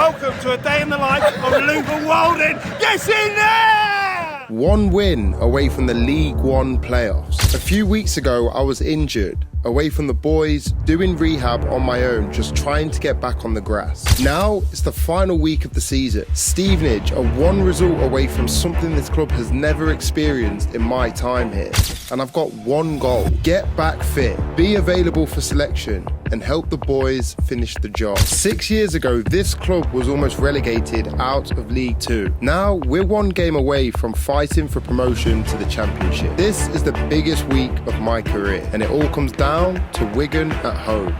Welcome to a day in the life of Wildin. Get in there! One win away from the League One playoffs. A few weeks ago, I was injured, away from the boys, doing rehab on my own, just trying to get back on the grass. Now, it's the final week of the season. Stevenage are one result away from something this club has never experienced in my time here. And I've got one goal: get back fit, be available for selection, and help the boys finish the job. 6 years ago, this club was almost relegated out of League Two. Now, we're one game away from fighting for promotion to the Championship. This is the biggest week of my career, and it all comes down to Wigan at home.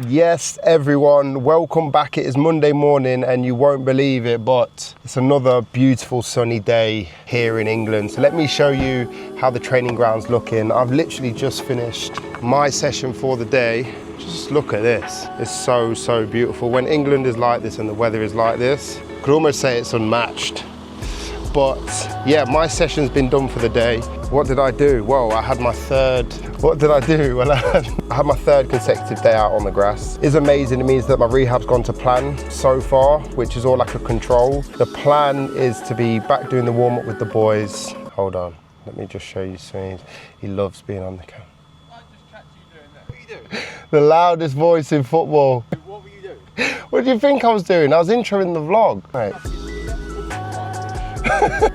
Yes, everyone, welcome back. It is Monday morning and you won't believe it, but it's another beautiful sunny day here in England. So let me show you how the training ground's looking. I've literally just finished my session for the day. Just look at this. It's so beautiful. When England is like this and the weather is like this, I could almost say it's unmatched. But yeah, my session's been done for the day. What did I do? Well, I had my third consecutive day out on the grass. It's amazing. It means that my rehab's gone to plan so far, which is all like a control. The plan is to be back doing the warm-up with the boys. Hold on, let me just show you something. He loves being on the camera. I just catch you doing that. What are you doing? The loudest voice in football. What were you doing? What do you think I was doing? I was introing the vlog. Right.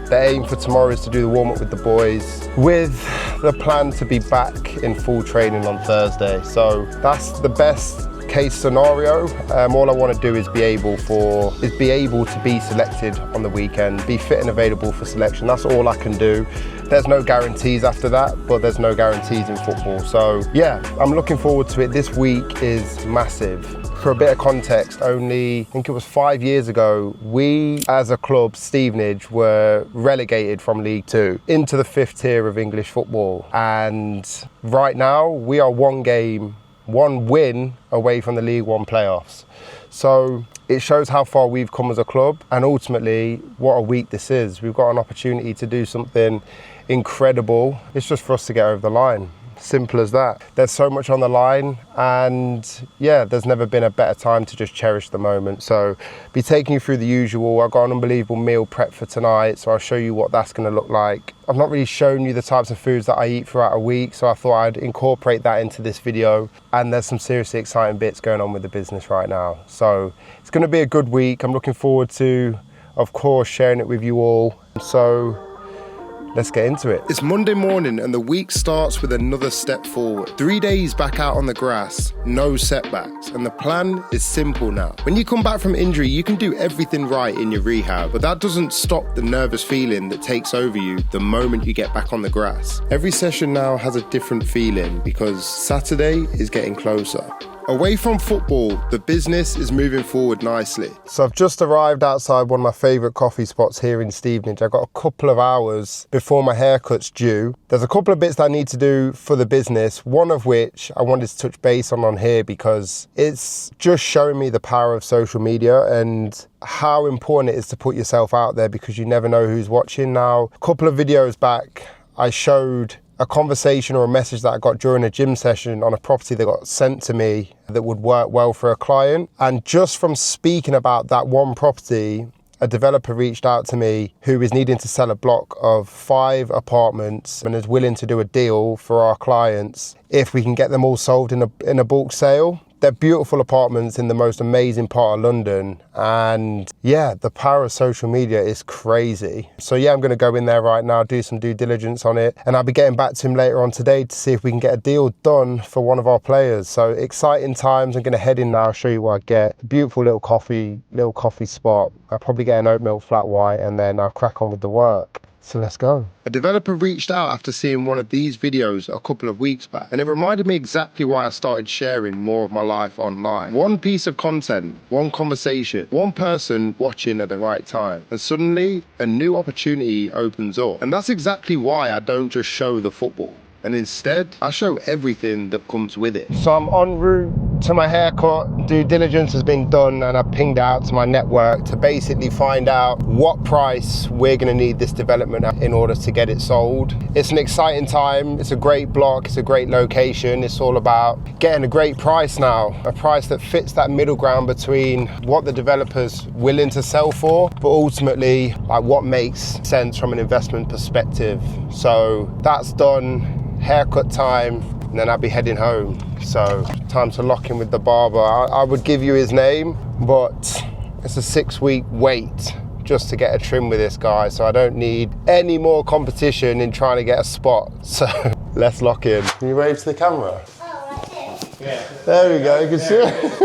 The aim for tomorrow is to do the warm-up with the boys, with the plan to be back in full training on Thursday. So that's the best case scenario. All I want to do is be able to be selected on the weekend, be fit and available for selection. That's all I can do. There's no guarantees after that, but there's no guarantees in football. So yeah, I'm looking forward to it. This week is massive. For a bit of context, only, I think it was 5 years ago, we as a club, Stevenage, were relegated from League Two into the 5th tier of English football. And right now, we are one win away from the League One playoffs. So it shows how far we've come as a club, and ultimately what a week this is. We've got an opportunity to do something incredible. It's just for us to get over the line. Simple as that. There's so much on the line, and yeah, there's never been a better time to just cherish the moment. So be taking you through the usual. I've got an unbelievable meal prep for tonight, so I'll show you what that's going to look like. I've not really shown you the types of foods that I eat throughout a week, so I thought I'd incorporate that into this video. And there's some seriously exciting bits going on with the business right now. So it's going to be a good week. I'm looking forward to, of course, sharing it with you all. So let's get into it. It's Monday morning and the week starts with another step forward. 3 days back out on the grass, no setbacks. And the plan is simple now. When you come back from injury, you can do everything right in your rehab, but that doesn't stop the nervous feeling that takes over you the moment you get back on the grass. Every session now has a different feeling because Saturday is getting closer. Away from football, the business is moving forward nicely. So I've just arrived outside one of my favourite coffee spots here in Stevenage. I've got a couple of hours before my haircut's due. There's a couple of bits that I need to do for the business, one of which I wanted to touch base on here because it's just showing me the power of social media and how important it is to put yourself out there because you never know who's watching. Now, a couple of videos back, I showed a conversation or a message that I got during a gym session on a property that got sent to me that would work well for a client. And just from speaking about that one property, a developer reached out to me who is needing to sell a block of 5 apartments and is willing to do a deal for our clients if we can get them all sold in a bulk sale. They're beautiful apartments in the most amazing part of London. And yeah, the power of social media is crazy. So yeah, I'm going to go in there right now, do some due diligence on it. And I'll be getting back to him later on today to see if we can get a deal done for one of our players. So exciting times. I'm going to head in now, show you what I get. Beautiful little coffee spot. I'll probably get an oat milk flat white and then I'll crack on with the work. So let's go. A developer reached out after seeing one of these videos a couple of weeks back, and it reminded me exactly why I started sharing more of my life online. One piece of content, one conversation, one person watching at the right time, and suddenly a new opportunity opens up. And that's exactly why I don't just show the football. And instead, I show everything that comes with it. So I'm en route to my haircut, due diligence has been done, and I've pinged out to my network to basically find out what price we're going to need this development at in order to get it sold. It's an exciting time, it's a great block, it's a great location. It's all about getting a great price now, a price that fits that middle ground between what the developer's willing to sell for, but ultimately like what makes sense from an investment perspective. So that's done, haircut time, and then I'll be heading home. So time to lock in with the barber. I would give you his name, but it's a 6-week wait just to get a trim with this guy. So I don't need any more competition in trying to get a spot. So let's lock in. Can you wave to the camera? Oh, right there. Yeah. There we go, you can see it.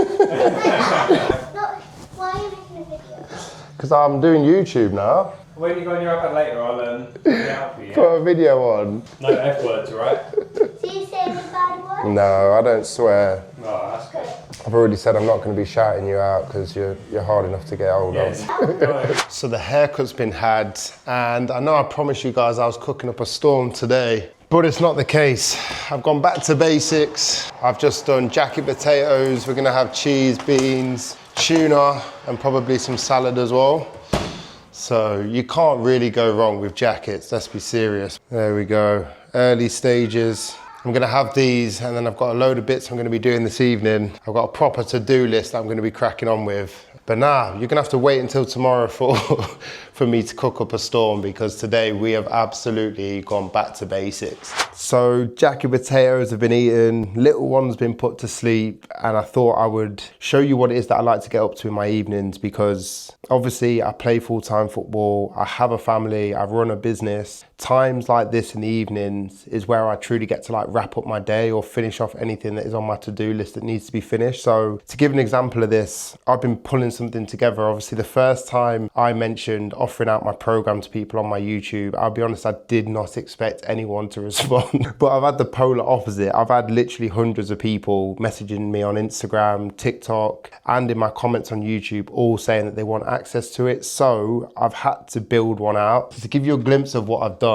Look, why are you making a video? Because I'm doing YouTube now. When you go on your iPad later, I'll get out for you. Put a video on. No F words, right? Do you say any bad words? No, I don't swear. Oh, that's good. I've already said I'm not going to be shouting you out because you're hard enough to get hold Yes. of. So the haircut's been had, and I know I promised you guys I was cooking up a storm today, but it's not the case. I've gone back to basics. I've just done jacket potatoes. We're going to have cheese, beans, tuna, and probably some salad as well. So you can't really go wrong with jackets, let's be serious. There we go, early stages. I'm gonna have these, and then I've got a load of bits I'm gonna be doing this evening. I've got a proper to-do list that I'm gonna be cracking on with. But nah, you're gonna have to wait until tomorrow for me to cook up a storm, because today we have absolutely gone back to basics. So jacket potatoes have been eaten, little one's been put to sleep, and I thought I would show you what it is that I like to get up to in my evenings, because obviously I play full-time football, I have a family, I run a business. Times like this in the evenings is where I truly get to like wrap up my day or finish off anything that is on my to-do list that needs to be finished. So to give an example of this, I've been pulling something together. Obviously the first time I mentioned offering out my program to people on my YouTube, I'll be honest, I did not expect anyone to respond. But I've had the polar opposite. I've had literally hundreds of people messaging me on Instagram, TikTok, and in my comments on YouTube, all saying that they want access to it. So I've had to build one out. To give you a glimpse of what I've done,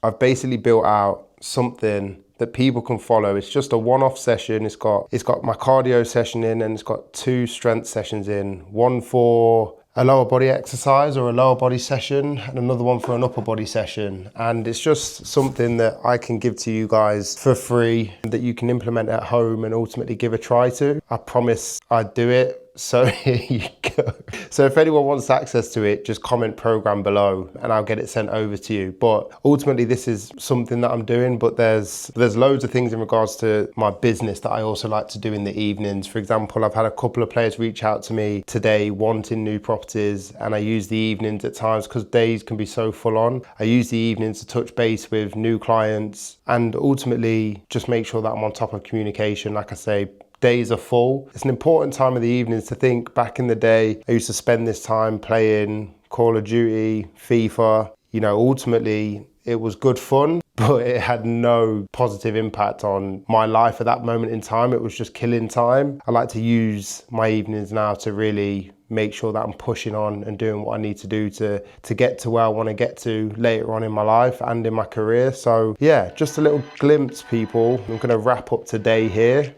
I've basically built out something that people can follow. It's just a one-off session. It's got my cardio session in, and it's got 2 strength sessions in, one for a lower body exercise or a lower body session, and another one for an upper body session. And it's just something that I can give to you guys for free that you can implement at home and ultimately give a try to. I promise I'd do it. So here you go. So if anyone wants access to it, just comment program below and I'll get it sent over to you. But ultimately this is something that I'm doing, but there's loads of things in regards to my business that I also like to do in the evenings. For example, I've had a couple of players reach out to me today wanting new properties, and I use the evenings at times because days can be so full on. I use the evenings to touch base with new clients and ultimately just make sure that I'm on top of communication. Like I say, days are full. It's an important time of the evenings to think back in the day. I used to spend this time playing Call of Duty, FIFA. You know, ultimately it was good fun, but it had no positive impact on my life at that moment in time. It was just killing time. I like to use my evenings now to really make sure that I'm pushing on and doing what I need to do to get to where I want to get to later on in my life and in my career. So yeah, just a little glimpse, people. I'm going to wrap up today here,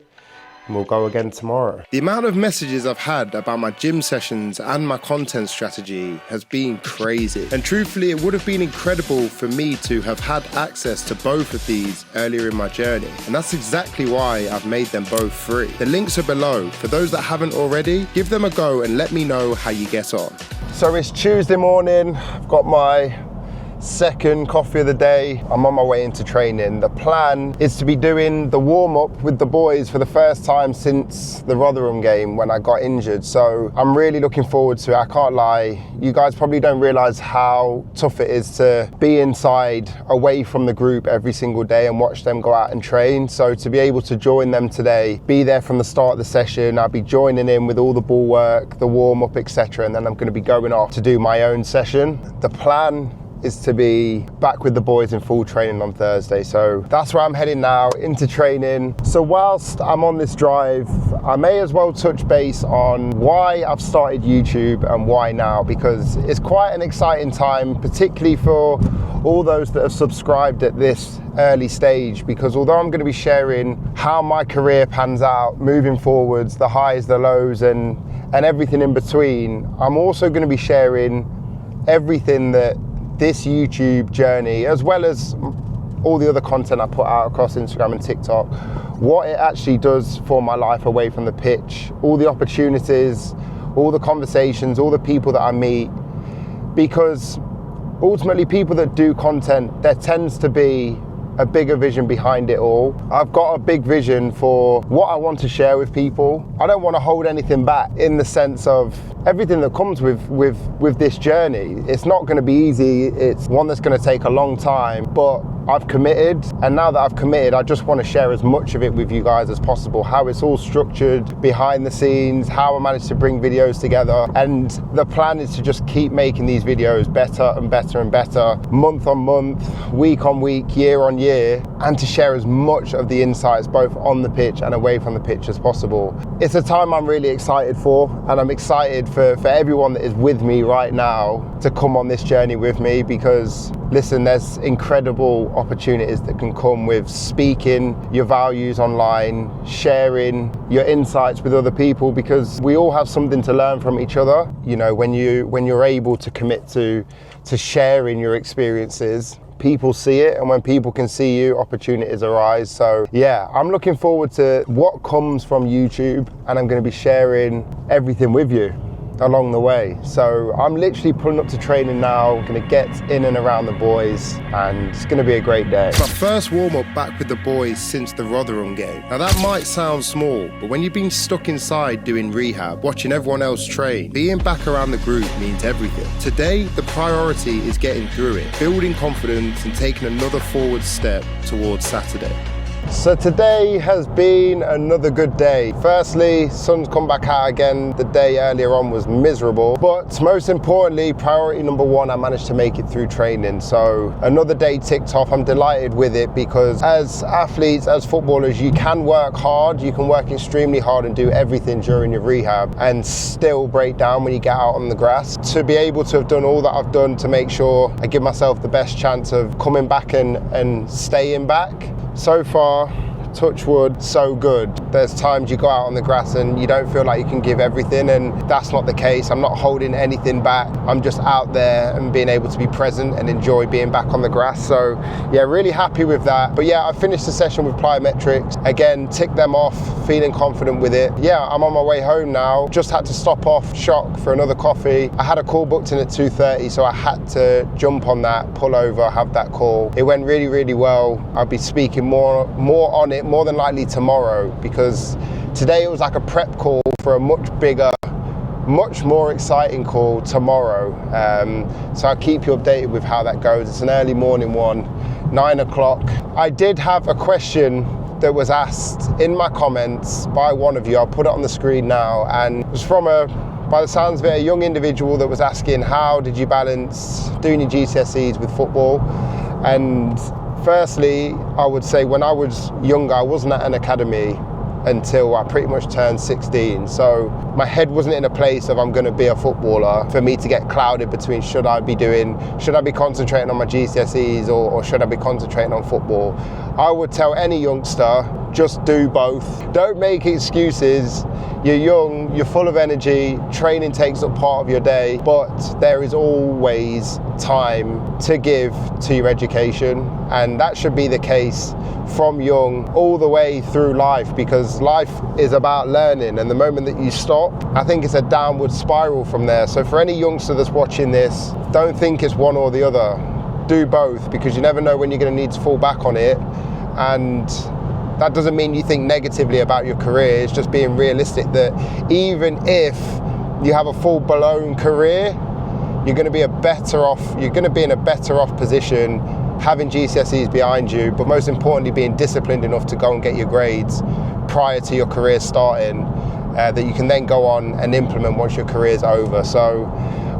and we'll go again tomorrow. The amount of messages I've had about my gym sessions and my content strategy has been crazy. And truthfully, it would have been incredible for me to have had access to both of these earlier in my journey. And that's exactly why I've made them both free. The links are below. For those that haven't already, give them a go and let me know how you get on. So it's Tuesday morning. I've got my second coffee of the day. I'm on my way into training. The plan is to be doing the warm-up with the boys for the first time since the Rotherham game when I got injured. So I'm really looking forward to it. I can't lie. You guys probably don't realize how tough it is to be inside away from the group every single day and watch them go out and train. So to be able to join them today, be there from the start of the session, I'll be joining in with all the ball work, the warm-up, etc. And then I'm going to be going off to do my own session. The plan is to be back with the boys in full training on Thursday. So that's where I'm heading now, into training. So whilst I'm on this drive, I may as well touch base on why I've started YouTube and why now, because it's quite an exciting time, particularly for all those that have subscribed at this early stage, because although I'm going to be sharing how my career pans out moving forwards, the highs, the lows, and everything in between, I'm also going to be sharing everything that this YouTube journey, as well as all the other content I put out across Instagram and TikTok, what it actually does for my life away from the pitch, all the opportunities, all the conversations, all the people that I meet. Because ultimately, people that do content, there tends to be a bigger vision behind it all. I've got a big vision for what I want to share with people. I don't want to hold anything back in the sense of everything that comes with this journey. It's not going to be easy. It's one that's going to take a long time, but I've committed, and now that I've committed, I just want to share as much of it with you guys as possible, how it's all structured behind the scenes, how I managed to bring videos together. And the plan is to just keep making these videos better and better and better, month on month, week on week, year on year, and to share as much of the insights both on the pitch and away from the pitch as possible. It's a time I'm really excited for, and I'm excited for everyone that is with me right now to come on this journey with me, because listen, there's incredible opportunities that can come with speaking your values online, sharing your insights with other people, because we all have something to learn from each other. You know, when you're able to commit to sharing your experiences, people see it, and when people can see you, opportunities arise. So yeah, I'm looking forward to what comes from YouTube, and I'm going to be sharing everything with you along the way. So I'm literally pulling up to training now, going to get in and around the boys, and it's going to be a great day. My first warm-up back with the boys since the Rotherham game. Now that might sound small, but when you've been stuck inside doing rehab, watching everyone else train, being back around the group means everything. Today, the priority is getting through it, building confidence and taking another forward step towards Saturday. So today has been another good day. Firstly, sun's come back out again. The day earlier on was miserable, but most importantly, priority number one, I managed to make it through training. So another day ticked off. I'm delighted with it, because as athletes, as footballers, you can work hard, you can work extremely hard and do everything during your rehab and still break down when you get out on the grass. To be able to have done all that I've done to make sure I give myself the best chance of coming back and staying back, so far, touch wood, so good. There's times you go out on the grass and you don't feel like you can give everything, and that's not the case. I'm not holding anything back. I'm just out there and being able to be present and enjoy being back on the grass. So yeah, really happy with that. But yeah, I finished the session with plyometrics. Again, tick them off, feeling confident with it. Yeah, I'm on my way home now. Just had to stop off Shock for another coffee. I had a call booked in at 2:30, so I had to jump on that, pull over, have that call. It went really, really well. I'll be speaking more on it, more than likely tomorrow, because today it was like a prep call for a much bigger, much more exciting call tomorrow. So I'll keep you updated with how that goes. It's an early morning one, 9 o'clock. I did have a question that was asked in my comments by one of you. I'll put it on the screen now, and it was from by the sounds of it, a young individual that was asking, how did you balance doing your GCSEs with football? And firstly, I would say when I was younger, I wasn't at an academy until I pretty much turned 16. So my head wasn't in a place of I'm going to be a footballer for me to get clouded between should I be concentrating on my GCSEs or should I be concentrating on football. I would tell any youngster, just do both. Don't make excuses. You're young, you're full of energy, training takes up part of your day, but there is always time to give to your education, and that should be the case from young all the way through life, because life is about learning, and the moment that you stop, I think it's a downward spiral from there. So for any youngster that's watching this, don't think it's one or the other. Do both, because you never know when you're going to need to fall back on it, and that doesn't mean you think negatively about your career. It's just being realistic that even if you have a full-blown career, you're going to be in a better off position having GCSEs behind you, but most importantly being disciplined enough to go and get your grades prior to your career starting, that you can then go on and implement once your career's over. So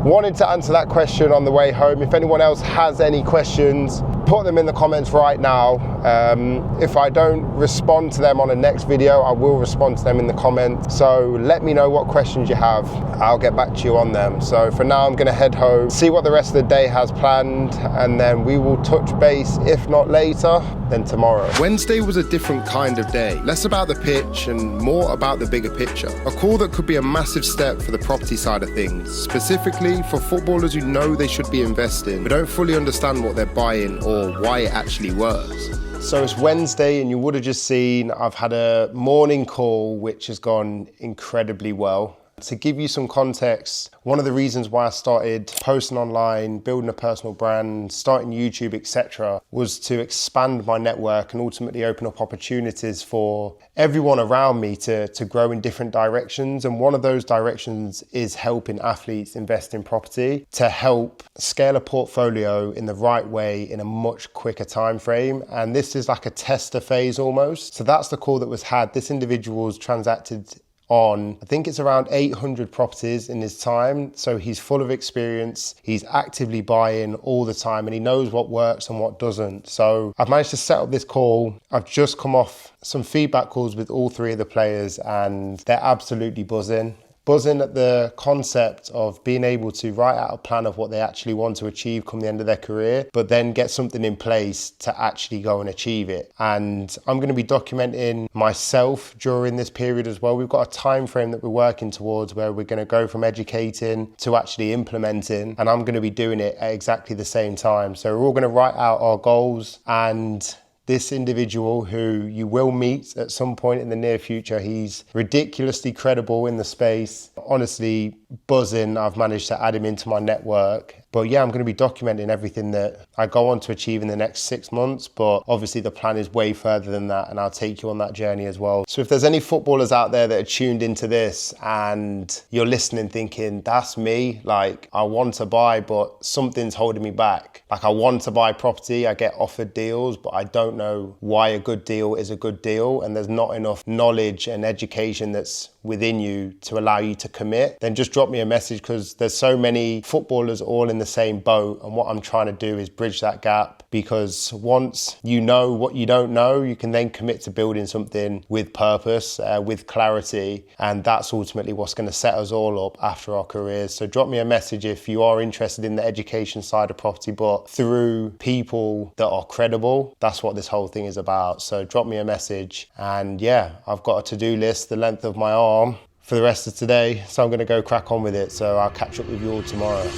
wanted to answer that question on the way home. If anyone else has any questions, put them in the comments right now. If I don't respond to them on the next video, I will respond to them in the comments. So let me know what questions you have. I'll get back to you on them. So for now, I'm gonna head home, see what the rest of the day has planned, and then we will touch base, if not later, then tomorrow. Wednesday was a different kind of day. Less about the pitch and more about the bigger picture. A call that could be a massive step for the property side of things, specifically for footballers who know they should be investing, but don't fully understand what they're buying or why it actually works. So it's Wednesday and you would have just seen I've had a morning call which has gone incredibly well. To give you some context, one of the reasons why I started posting online, building a personal brand, starting YouTube, etc., was to expand my network and ultimately open up opportunities for everyone around me to grow in different directions. And one of those directions is helping athletes invest in property to help scale a portfolio in the right way in a much quicker time frame. And this is like a tester phase almost. So that's the call that was had. This individual's transacted on, I think it's around 800 properties in his time. So he's full of experience. He's actively buying all the time and he knows what works and what doesn't. So I've managed to set up this call. I've just come off some feedback calls with all three of the players and they're absolutely buzzing. Buzzing at the concept of being able to write out a plan of what they actually want to achieve come the end of their career, but then get something in place to actually go and achieve it. And I'm going to be documenting myself during this period as well. We've got a time frame that we're working towards where we're going to go from educating to actually implementing, and I'm going to be doing it at exactly the same time. So we're all going to write out our goals, and this individual, who you will meet at some point in the near future, he's ridiculously credible in the space, honestly buzzing. I've managed to add him into my network. But yeah, I'm going to be documenting everything that I go on to achieve in the next 6 months. But obviously the plan is way further than that, and I'll take you on that journey as well. So if there's any footballers out there that are tuned into this and you're listening thinking, that's me, like I want to buy, but something's holding me back. Like I want to buy property, I get offered deals, but I don't know why a good deal is a good deal. And there's not enough knowledge and education that's within you to allow you to commit, then just drop me a message, because there's so many footballers all in the same boat. And what I'm trying to do is bridge that gap, because once you know what you don't know, you can then commit to building something with purpose, with clarity. And that's ultimately what's going to set us all up after our careers. So drop me a message if you are interested in the education side of property, but through people that are credible. That's what this whole thing is about. So drop me a message. And yeah, I've got a to-do list the length of my arm for the rest of today, so I'm going to go crack on with it. So I'll catch up with you all tomorrow.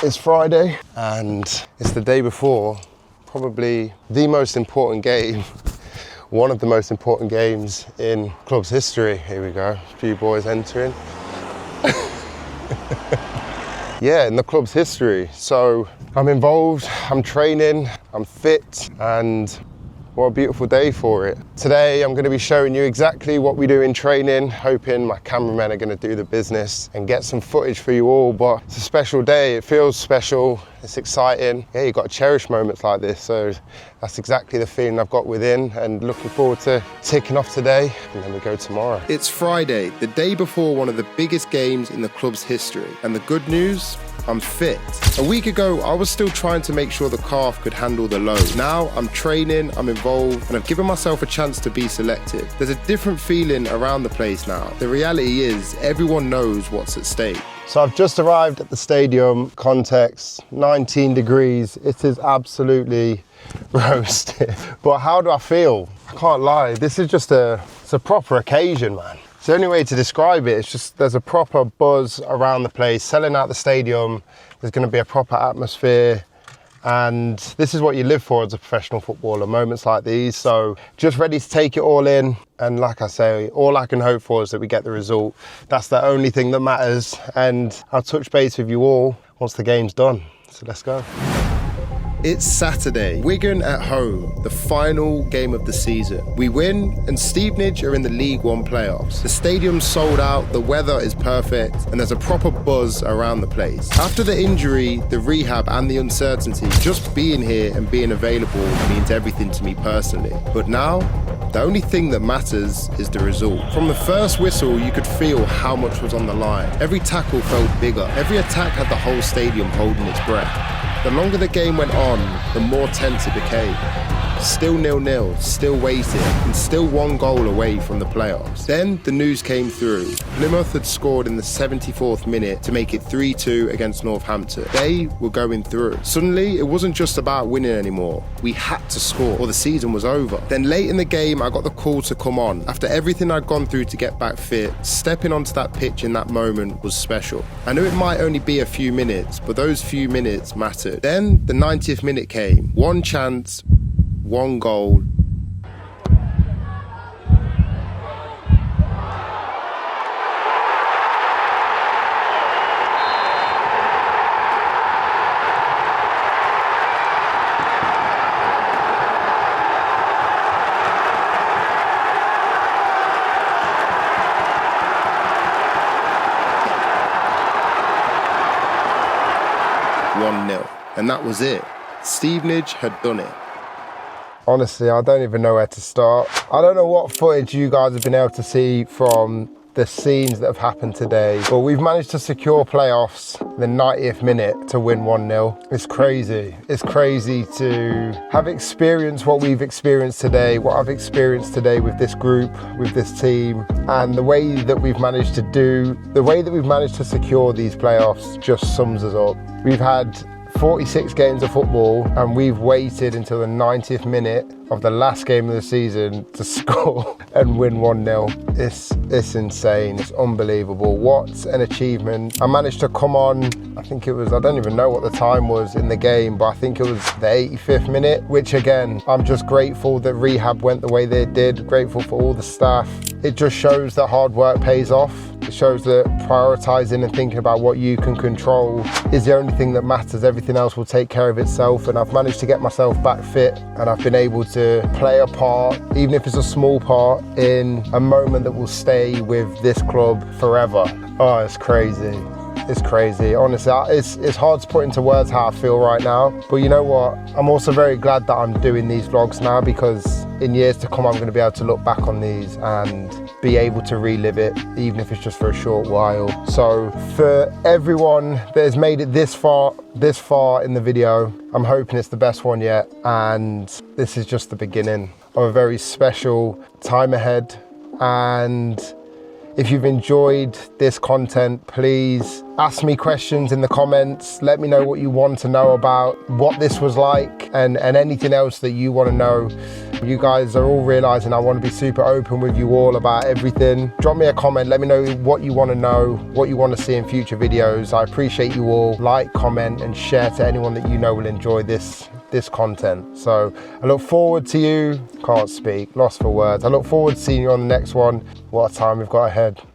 It's Friday and it's the day before probably the most important game, one of the most important games in club's history. Here we go, a few boys entering. Yeah, in the club's history. So I'm involved, I'm training, I'm fit, and what a beautiful day for it. Today, I'm gonna be showing you exactly what we do in training, hoping my cameramen are gonna do the business and get some footage for you all, but it's a special day. It feels special, it's exciting. Yeah, you've got to cherish moments like this. So that's exactly the feeling I've got within, and looking forward to ticking off today, and then we go tomorrow. It's Friday, the day before one of the biggest games in the club's history. And the good news, I'm fit. A week ago, I was still trying to make sure the calf could handle the load. Now I'm training, I'm involved, and I've given myself a chance to be selected. There's a different feeling around the place now. The reality is, everyone knows what's at stake. So I've just arrived at the stadium. Context, 19 degrees. It is absolutely roasted. But how do I feel? I can't lie. This is just it's a proper occasion, man. It's the only way to describe it. It's just, there's a proper buzz around the place. Selling out the stadium, there's going to be a proper atmosphere. And this is what you live for as a professional footballer, moments like these. So just ready to take it all in. And like I say, all I can hope for is that we get the result. That's the only thing that matters. And I'll touch base with you all once the game's done. So let's go. It's Saturday, Wigan at home, the final game of the season. We win and Stevenage are in the League One playoffs. The stadium's sold out, the weather is perfect, and there's a proper buzz around the place. After the injury, the rehab and the uncertainty, just being here and being available means everything to me personally. But now, the only thing that matters is the result. From the first whistle, you could feel how much was on the line. Every tackle felt bigger. Every attack had the whole stadium holding its breath. The longer the game went on, the more tense it became. Still 0-0, still waiting, and still 1 goal away from the playoffs. Then the news came through. Plymouth had scored in the 74th minute to make it 3-2 against Northampton. They were going through. Suddenly, it wasn't just about winning anymore. We had to score or the season was over. Then late in the game, I got the call to come on. After everything I'd gone through to get back fit, stepping onto that pitch in that moment was special. I knew it might only be a few minutes, but those few minutes mattered. Then the 90th minute came. 1 chance, 1 goal. And that was it. Stevenage had done it. Honestly, I don't even know where to start. I don't know what footage you guys have been able to see from the scenes that have happened today, but we've managed to secure playoffs in the 90th minute to win 1-0. It's crazy. It's crazy to have experienced what we've experienced today, what I've experienced today with this group, with this team, and the way that we've managed to secure these playoffs just sums us up. We've had 46 games of football and we've waited until the 90th minute of the last game of the season to score and win 1-0. It's insane, it's unbelievable. What an achievement. I managed to come on, I don't even know what the time was in the game, but I think it was the 85th minute, which again, I'm just grateful that rehab went the way they did, grateful for all the staff. It just shows that hard work pays off. It shows that prioritising and thinking about what you can control is the only thing that matters. Everything else will take care of itself, and I've managed to get myself back fit and I've been able to play a part, even if it's a small part, in a moment that will stay with this club forever. Oh, it's crazy. It's crazy. Honestly, it's hard to put into words how I feel right now. But you know what? I'm also very glad that I'm doing these vlogs now, because in years to come, I'm going to be able to look back on these and be able to relive it, even if it's just for a short while. So for everyone that has made it this far in the video, I'm hoping it's the best one yet. And this is just the beginning of a very special time ahead. And if you've enjoyed this content, please ask me questions in the comments. Let me know what you want to know about what this was like, and anything else that you want to know. You guys are all realizing I want to be super open with you all about everything. Drop me a comment, let me know what you want to know, what you want to see in future videos. I appreciate you all. Like, comment, and share to anyone that you know will enjoy this content. So I look forward to you, can't speak, lost for words. I look forward to seeing you on the next one. What a time we've got ahead.